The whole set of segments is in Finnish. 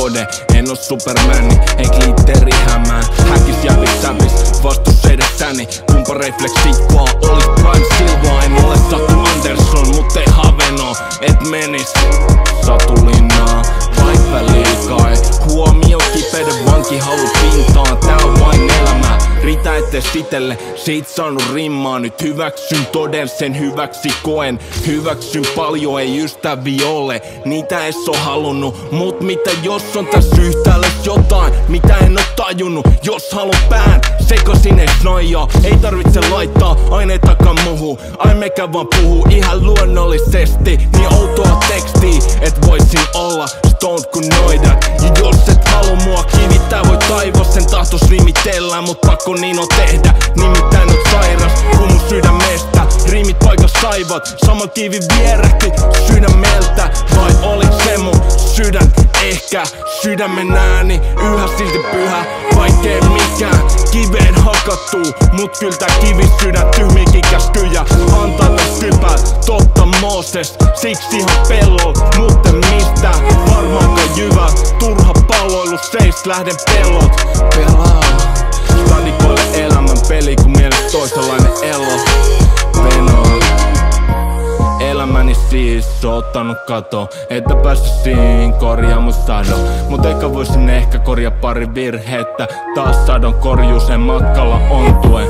toden. En oo Supermani, en glitteri hämää. Häkis jävis sävis, vastus edessäni. Kumpa refleksit vaan olis Prime Silvaa. En ole Satu Anderson, mut ei Haveno. Et menis Satulinnaa, vaik väliikaa. Huomio kipeiden vanki halu pintaan. Tää on vain elämää, riitä ette sitelle. Siitä saanut rimmaa, nyt hyväksyn toden, sen hyväksi koen. Hyväksyn paljon, ei ystäviä ole. Niitä es oo halunnut, mut mitä jos on tässä yhtäällä jotain, mitä en oo tajunnut. Jos haluun pään, sekasin ees noijaa. Ei tarvitse laittaa aineitakaan muhu. Ai mekä vaan puhuu ihan luonnollisesti. Niin outoa tekstii, et voisin olla stoned kun noidat. Ja jos et halu mua kivittää, voi taivaa, sen tahtos rimitellä. Mut pakko niin on tehdä, nimittäin oot sairas. Kun mun sydämestä riimit paikas saivat. Sama kivi vierähti sydämeltä. Vai olit se mun sydän? Ehkä sydämen ääni yhä silti pyhä, vaikkei mikään kiveen hakattuu. Mut kyl tää kivisydän tyhmiäkin käskyjä antaa täs kypää. Totta Mooses, siksi ihan pellol, mut en mistään varmaankaan jyvä. Turha palloilu seis, lähden pellot. Pelaa stadikoille elämän peli, kun mielessä toisenlainen elo. Venoo elämäni siis ottanut kato, että päästy siin korjaa mun sadon. Mut eikä voisin ehkä korjaa pari virhettä. Taas sadon korjuuseen matkalla ontuen.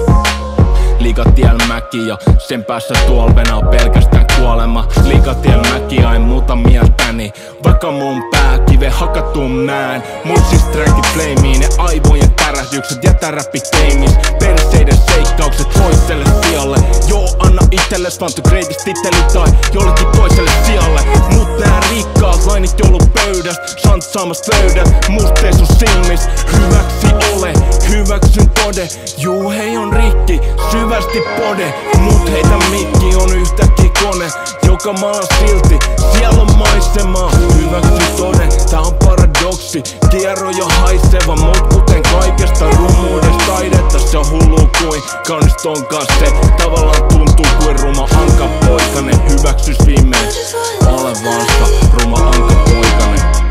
Liikatiel mäki ja sen päässä tuolvena on pelkästään kuolema. Liikatiel mäki en muuta mieltäni, vaikka mun pää kive hakattuun mään. Mut siis trackit flameen, ne aivojen tärähdykset jätä räppi gameis. Perseiden seikkaukset toiselle sijalle. Joo, anna itelles vaan the greatest titeli tai jollekin toiselle sijalle. Mut nää rikkaat lainit joulupöydäst, santsaamas pöydät, musteet sun silmis. Hyväksi ole, hyväksyn tode. Juu hei on rikki, syvästi pode. Mut heitä mikki on yhtäkkiä kone, joka maa silti, siellä on maisemaa. Hyväksy toden, tää on paradoksi. Kierro jo haiseva, mut kuten kaikesta rumuudesta taidetta. Se on hullu kuin kaunis onkaan se. Tavallaan tuntuu kuin ruma anka poikanen. Hyväksys viimein olevansa ruma anka poikanen.